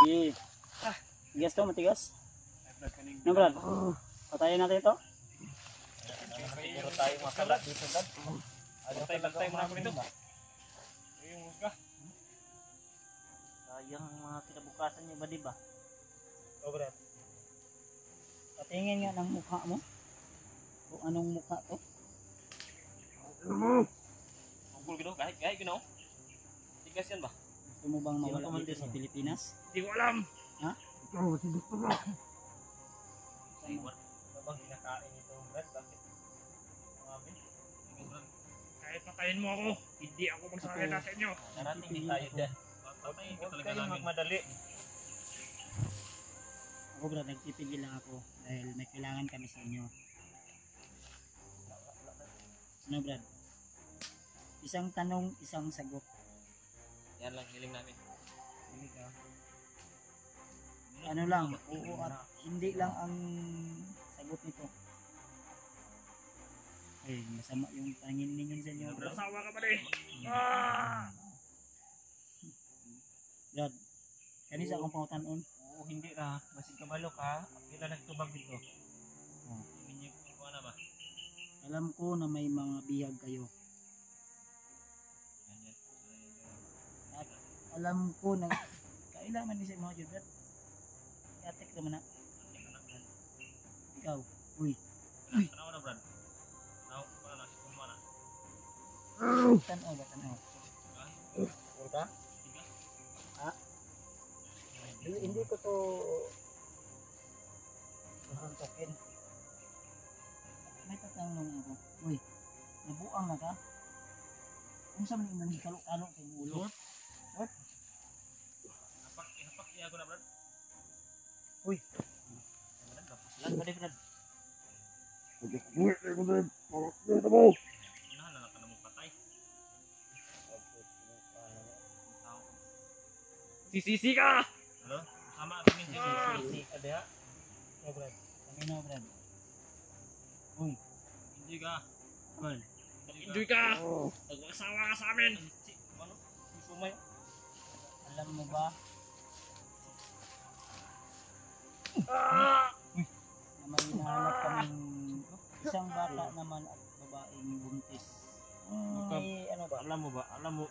Sige. Tigas to, matigas. Ano Brad? Patayin natin ito. Siguro tayo makalat dito Brad. Bantay mo na ako dito. Yung musga. Sayang mga kinabukasan niyo ba, di ba? O Brad. Patingin nga ng mukha mo. Kung anong mukha to. Ugol gino, kahit gino. Tigas yan ba? Gusto mo bang mawala dito sa Pilipinas? Hindi ko alam. Ha? Ikaw, sige ko ba? Ano bang kinakain ito Brad? Bakit? Marami. Kahit patayin mo ako, hindi ako magsasakita sa inyo. Narating din tayo dyan. Huwag kayong magmadali. Ako Brad, nagpipigil lang ako dahil may kailangan kami sa inyo. Ano Brad? Isang tanong, isang sagot. Yan lang, hiling namin. Ano lang, oo at hindi lang ang sagot nito. Ay, masama yung tangin ninyo sa inyo. Nasawa ka pa rin. Ah! Brad, kanisa akong pangutanon. Oo, hindi ra. Basig kabalo ka. Pila nagtubag dito. Oh. Hindi ko na ba? Alam ko na may mga bihag kayo. Yan. At alam ko na kailangan din sa mga Jud, Brad. Yatik naman na. Ikaw, uy. Tanaw na, Brad. Tanaw pa na. Kumma na. Tanaw ba, tanaw? Urta? Ha? Hindi ko to mahantakin. May tatanong ako. Uy, nabuang na ka? Kung saan mo imong kalo-kalo sa imong ulo? What? Hapak niya ako na, Brad. Uy. Lan ba, Brad? Inahan na ka na mong patay. Sisi ka! Ano? Sama kami sisi ka diha. Oh, Brad. Kami na, Brad. Uy. Hindi ka. Well. Enjoy ka! Pag-asawa ka sa amin! Ano? Sumay. Alam mo ba? Na may hinahanap kaming isang bata naman at babaeng buntis. May ano ba? Alam mo ba? Alam mo.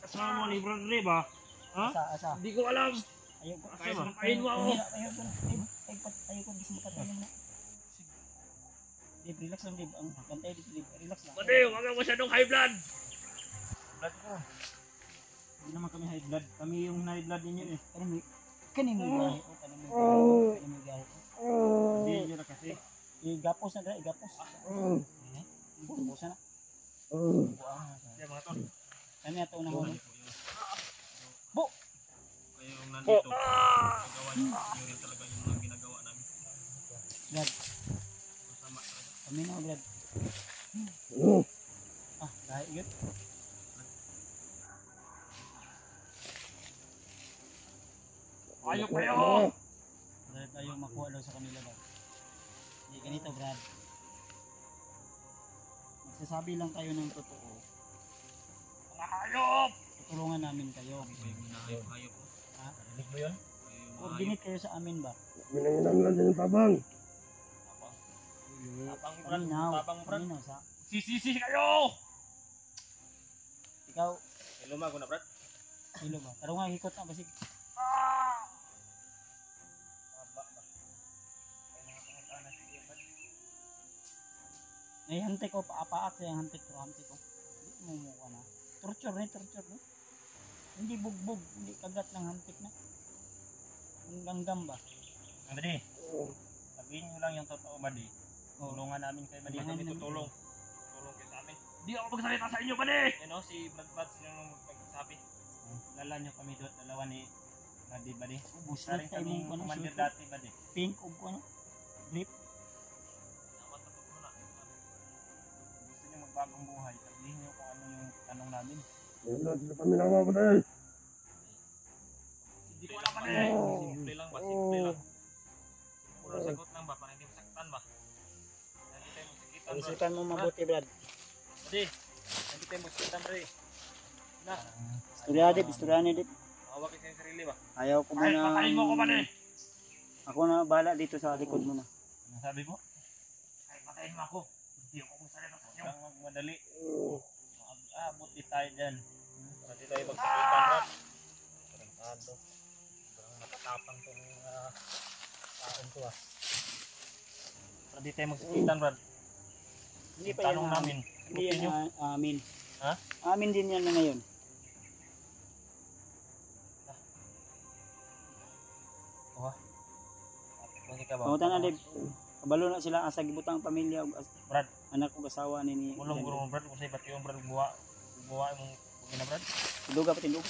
Kasama ni Brad Ray ba? Ha? Asa? Hindi ko alam. Ayaw ko. Kahit mapain mo ako. Ayaw ko. Ayaw ko. Gusto mo katayin na. Dib, relax lang, Dib. Ang bantay, Dib. Relax lang. Pwede, huwag kang masyadong high blood. Blood ko. Hindi naman kami high blood. Kami yung high blood ninyo eh. Kanino gahi ko. Kanino gahi ko. Hindi nyo na kasi. Igapos na dra, igapos. Igapos na. Siya mga tol. Kami ato na mo. Bo! Kayo yung nandito. Gagawa nyo. Nyo rin talaga yung mga ginagawa namin. Brad. Masama talaga. Kami na, Brad. Gahi yun. Ayok kayo! Brad, tayo makuha daw sa kanila daw. Hindi ganito, Brad. Magsasabi lang kayo ng totoo. Mga hayop! Tutulungan namin kayo. Kayo yung hayop. Ha? Narinig mo yun? Coordinate kayo sa amin ba? Minanginan lang yung tabang. Tapang mo, Brad. Paminaw. Tapang mo, Brad. Paminaw sa... Sisisi kayo! Ikaw, Lumago na, Brad. hilo ba? Taro nga, hikot na. Basig. Taba ba? Ay, mga pangutaan na sige, Brad. Ay, hantik ko. Paak sa yung hantik ko. Hantik ko. Hindi mo mukha na. Torture na, torture na. Hindi bugbog. Hindi kagat ng hantik na. Ang langgam ba? Badi, sabihin nyo lang yung totoo, Badi. Tulungan namin kayo, Badi. Kami tutulong. Tulong kayo sa amin. Di ako magsalita sa inyo, Badi! Yan o, si Brad Buds yung magsabi. Lala nyo kami doon, dalawa ni Badi, Badi. Ubus Sa na rin tayo kaming mong ano, commander suit. dati, Badi. Pink o ano? Drip. Dapat tapos mo na. Gusto nyo magbagong buhay, sabihin nyo kung ano yung tanong namin. Yan lang, sila kami naman po dahil. Hindi ko alam, Badi! Simple lang ba? Simple lang. Puro sagot lang ba? Para hindi masaktan ba? Hindi tayo magsakitan, Brad. Pag-isipan mo mabuti, Brad. Badi, hindi tayo magsakitan, Badi. Na. Istorya, Dip. Istorya ni Dip. Hawak kayo sa sarili ba? Ayaw ko Ay, muna. patayin mo ko ba eh? Ako na bahala dito sa likod mo na. Ano sabi mo? Ay, patayin mo ako. Hindi ako magsalita sa inyo. Huwag magmadali. Mag-abot di tayo dyan. Para di tayo magsakitan, Brad. Tarantado. Sobrang matatapang itong taon to ah. Para di tayo magsakitan, Brad. Hindi pa Tanong yan namin. Hindi yan amin. Ha? Amin din yan na ngayon. Kasi ka ba? Pangutan na, Dib. Kabalo na sila asa gibutang pamilya ug Brad. anak ug asawa ni Mulong guro mo, Brad. Kung sa'yo ba't yung Brad buwa mong pagina, Brad? Duga pa tindog.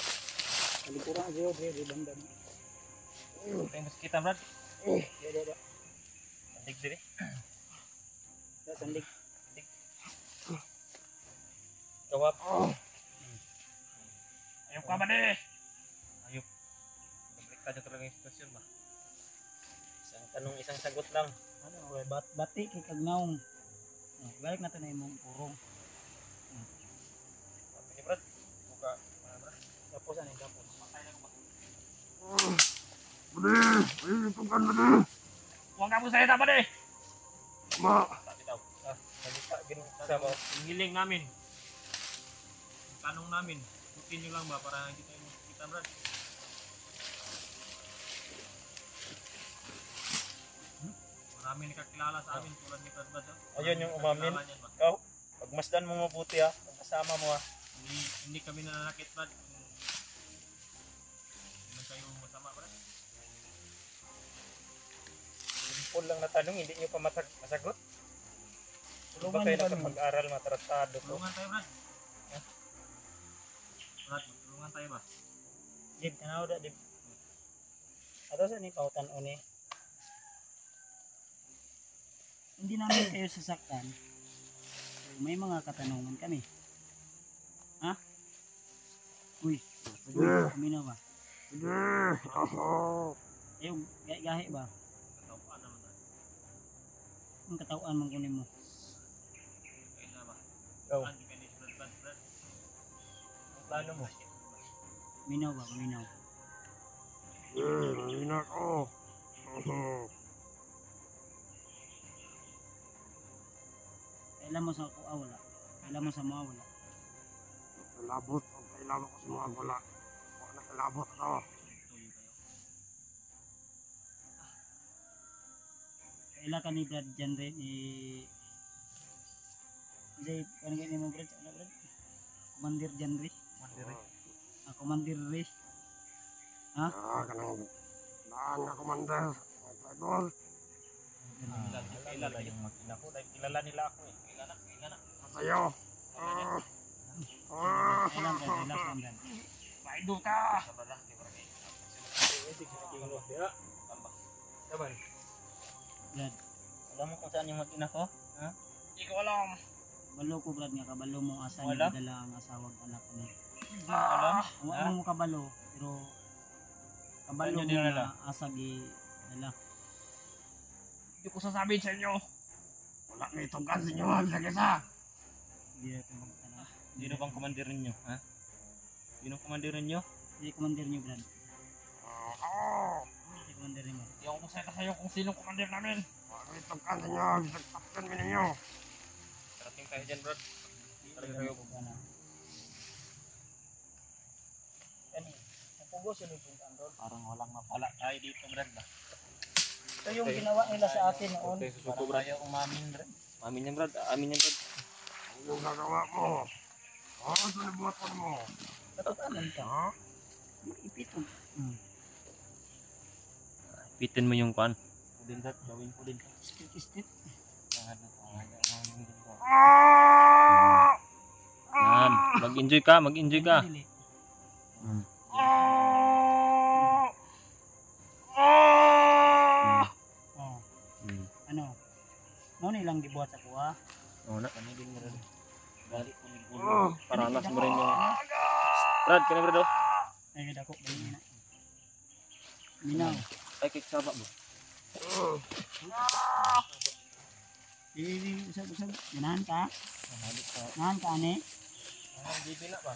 Kalikuran na siyo, Dre, banda mo. Ito yung masakitan, Brad. Da. Sandig diri. Sandig. Jawab. Ayok ka ba di? Ayok. Baliktad talaga yung sitwasyon ba? Isang tanong, isang sagot lang. Ano, bati kay kagnaong. Balik natin na imong purong. Sabi ni Brad. Buka. Brad. Tapos ano, tapos. Matay na ko ba? Bade, ay, tukan bade. Huwag ka mo salita ba di? Ma, Sabi daw. Salita. Sa ang hiling namin. Ang tanong namin. Tukin nyo lang ba para hindi tayo makikita, Brad? Marami nakakilala sa amin tulad ni Brad. Ayun yung umamin. Kakilala niyan ba? Ikaw, pagmasdan mo mabuti ha, pag kasama mo ha. Hindi kami nananakit, Brad. Hindi kayo masama, Brad. Simple lang na tanong, hindi nyo pa masagot. Hindi ba Tulungan kayo niyo ba nakapag-aral matratado to? Tulungan tayo, Brad. Brad, tulungan tayo ba? Dib, tanaw da, Dib. Ato sa ni pautan o ni. Hindi namin kayo sasaktan. So, may mga katanungan kami. Ha? Uy, kami na ba? bade, aho. Ayaw, gahe ba? Katawaan naman tayo. Ang katawaan mong kunin mo. Kailan ba? Ikaw, Brad, hindi ka ni Brad. ang plano mo? Minaw ba? Minaw. Ina ko. Aho. Kailan mo sa kuha wala? Kailan mo sa mga wala? Kalabot, ang kailangan ko sa mga wala. Huwag na kalabot to. Tuloy kayo. Kailan ka ni Brad dyan rin Kasi, kanina mo Brad? Ano Brad? Commander dyan rin. Mandiri. Commander rin. Kanang daan nga commander. Ang traidor. Kilala yung mag-ina ko. Dahil kilala nila ako eh. Kilala. Kasayo. Kailan Brad? Kailan Brad? Paido ka! Sabala. Saban, Brad, alam mo kung saan yung mag-ina ko? Ha? Hindi ko alam. balo ko Brad nga kabalo mo asa Wala? niya dala ang asawag anak ni. Hindi mo alam? Wala mo kabalo pero kabalo Saan mo niyo dinala? na asa gi dala. Hindi ko sasabihin sa inyo. Wala na itugan sa inyo. Isa-isa. Hindi na ito ano. Sino bang komandir ninyo? Ha? Sino ang komandir ninyo? Hindi commander niyo Brad. Oo. Hindi commander niyo. Hindi ako masaya sa'yo kung sino commander namin. Wala na itugan sa inyo. Bisag-tapkan mo ninyo. Parating tayo dyan, Brad. Talaga kayo ano. Ano? Napugos yun yung android. Parang walang mapala. Wala tayo dito, Brad ba? Ito yung ginawa nila sa atin noon. Okay, susuko, Parang Brad. ayaw umamin, Brad. Amin yan, Brad. Amin yan, Brad. Ano yung gagawa mo? Ito na buhaton mo. Katotanan ka. Ha? Ipito. Pitin mo yung kwan. Pudin, Brad. Gawin pudin. Stit. Yan. Mag-enjoy ka. Mag-enjoy ka. Dili. Hmm. Oh, Hmm. ano? Mo ni lang gibuhat sa kuha. Oo na. Kami din, Brad. Dali ko ni Gulo. Oh. Paranas mo rin yung... Brad, kani, Brad, oh. Ay dako bali na. Minaw. Ay, kik saba mo. Usab. Ganahan ka? Ganahan ka ani? Hindi na ba?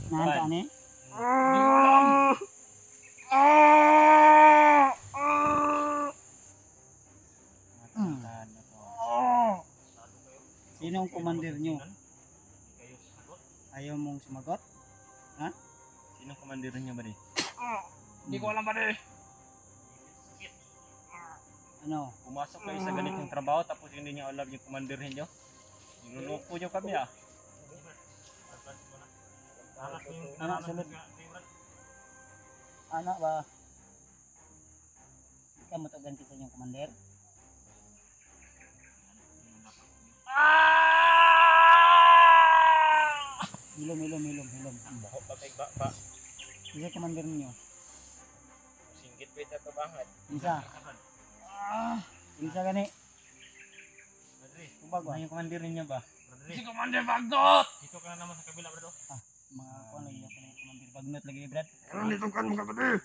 Ganahan ka ani? Hindi ko alam. Hmm. Sino ang commander nyo? Kayo sasagot. Ayaw mong sumagot? Sino ang commander niyo ba di? Hindi ko alam ba di? Ano? Pumasok kayo sa ganitong trabaho tapos hindi niyo alam yung commander niyo. Niloloko niyo kami ah. Anak, sulod. Anak ba? Ikaw mo to ganti sa inyong commander? Hilom. Bako pa kay ba. Isa commander ninyo. Singgit pa ito kabangat. Isa. Isa gani. Madre, Kubag ba? ano yung commander niyo ba? Si Commander Bagdot! Dito ka na naman sa kabila bro. Mga ano yung commander bagnot lagi Brad. Ano nito kan mga kapatid?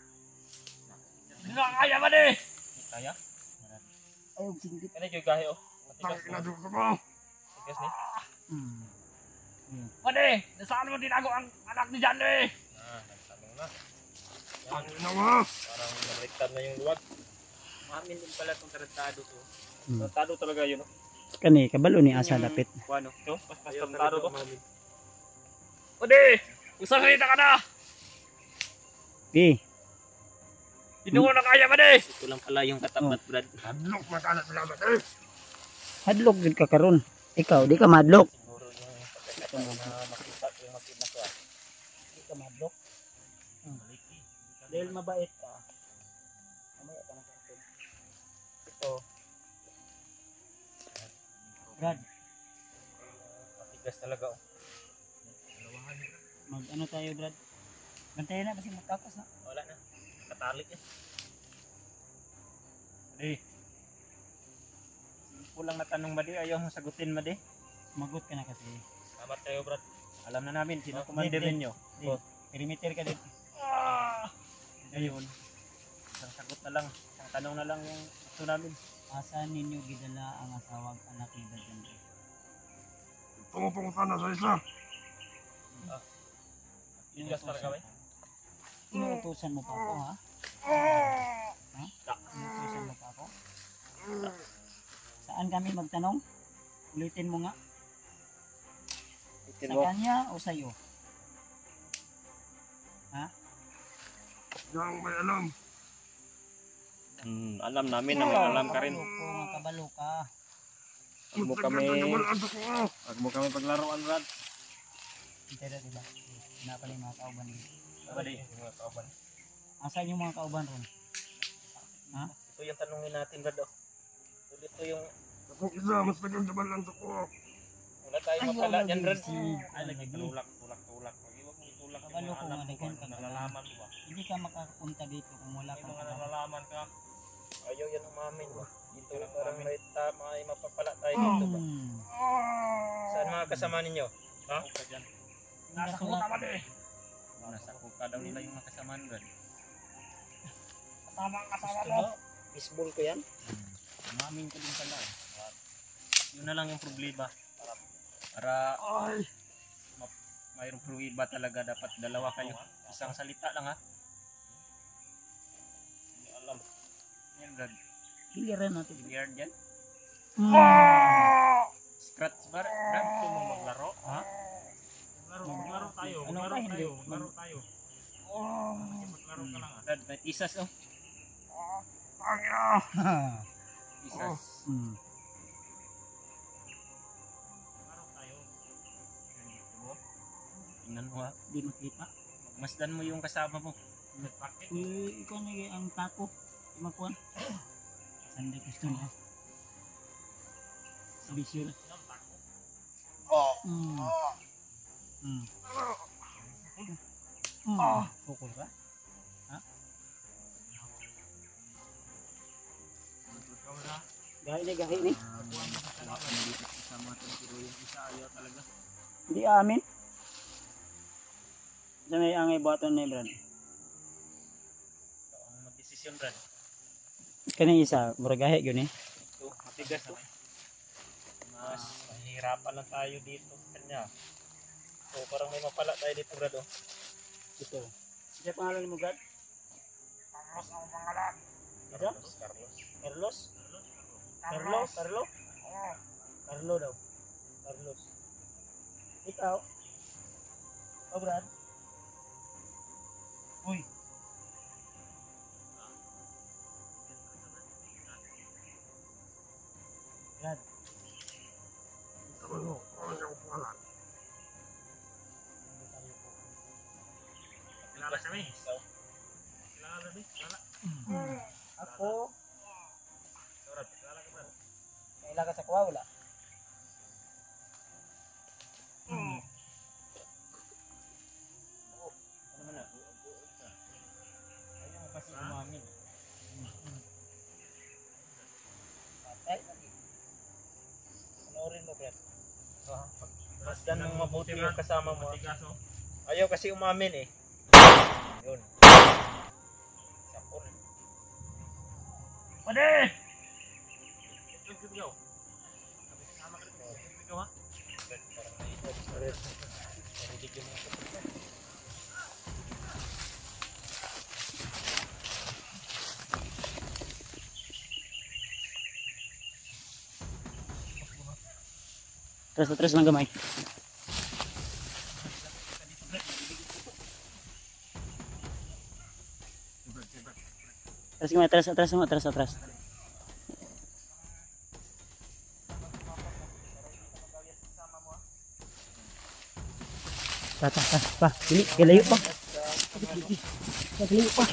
Hindi na kaya ba di? Kaya? Ay, og singgit. Ano yung gahe oh? Tangin Matigas na na. dito ko. Matigas ni. Pwede, nasaan mo tinago ang anak ni John eh? Nagtanong na. Yan, Tangin na mo. parang nabaliktad na yung luwag. Mamin din pala itong tarantado to. Hmm. Tarantado talaga yun. Kani kabalo ni asa Yung- dapit. Ano? Ito? Mas tarantado to. Pwede, usang salita ka na! Okay. Hindi ko na kaya ba di? Ito lang pala yung katapat Brad. Hadlok makalat sila kapatid. Hadlok gid ka karon. Ikaw di ka madlok. Siguro yung pagkakataon na makita ko yung makita ko ah. Di ka madlok. Dahil mabait ka. Mamaya ka na sa akin. Ito. Brad, Matigas talaga oh. mag ano tayo Brad? Bantayan na kasi magkakos na. Wala na. Katalik eh. Di. Kulang na tanong ba di? Ayaw mong sagutin ba di? Magot ka na kasi. Salamat kayo Brad. Alam na namin sino commander Di. ninyo. Di. Perimeter ka dito. Ngayon. Isang sagot na lang. Isang tanong na lang yung gusto namin. Asan ninyo gidala ang asawag anak ni Brad Henry? Pumupunta na sa isa. Tigas talaga ba? Inuutusan mo pa ako ha? Ha? Inuutusan mo pa ako? Saan kami magtanong? Ulitin mo nga. Sa kanya o sa'yo? Yang may alam. Alam namin na may alam ka rin. Kabalo ko, mga kabalo ka. Huwag mo kami, Nagawalaan ko. huwag mo kami paglaruan Brad. Hintay na diba? Hina pala yung mga kauban nila. Bali, mga kauban. Asan yung mga kauban ron? Ha? Ito yung tanungin natin Brad oh. Ito yung Ako isa, mas nagagawalaan ko. wala tayong mapala dyan Brad. Si Ay, nagtulak. Huwag mo itulak yung Kabalo mga ko alam nga, mo daghan ba? ka Nalalaman mo ba? hindi ka makapunta dito kung wala May kang mga alam. nalalaman ka. Ayaw yan umamin ba? Dito lang parang may mapapala tayo dito ba? Saan mga kasama ninyo? Ha? Nasa kuta ba di? Nasa kuka daw nila yung mga kasama Brad. Kasama ang kasama mo. Baseball ko yan? Umamin ka din pala. Yun na lang yung problema. Para Ay, mayroong pruwiba talaga dapat dalawa kayo. Isang salita lang ha. Hindi alam. Yan Brad. Hiliran natin. Biliar dyan. Hmm. Scratch bar. Brad. Gusto mo maglaro? Ha? Maglaro tayo. Ano ka, hindi? Maglaro tayo. Maglaro ka lang ah. Brad, may tisas oh. tangin na. Tisas. Hmm. Maglaro tayo. Tingnan mo ha. Di makita. Magmasdan mo yung kasama mo. Bakit? Ikaw na ang tako. Imakuan. Sandi gusto na. Bisyo na. Hmm. Hmm. Hmm. Pukul ka? Gahi ni, gahi ni. Kasama ito pero yung isa ayaw talaga. Hindi amin. Sa may angay baton ni Brad. Ito ang magdesisyon Brad. Kani isa, murag gahi gyud ni. Ito, matigas to. Mas mahirapan lang tayo dito sa kanya. So parang may mapala tayo dito Brad oh. Ito. Siya pangalan mo, Brad? Carlos ang pangalan. Ito? Carlos. Carlos? Carlo? Carlo? Oo. Carlo daw. Carlos. Ikaw? Oh, Brad? Uy. Brad. Ano ang pangalan? Kilala siya, may. Kilala na, may. Kilala. Ako, Brad, kilala ka, Brad. kailan ka sa kuha, wala? Ano man na? Ayaw mo kasi umamin. Patay. Panoorin mo, Brad. Masdan mong mabuti yung kasama mo. Matigas, oh. Ayaw kasi umamin eh. Yun. Sapol. Pade! Go. Sama ka rin. Go, ha? Atras lang gamay. Atras. Pa, dili, kalayo pa. Kalayo pa.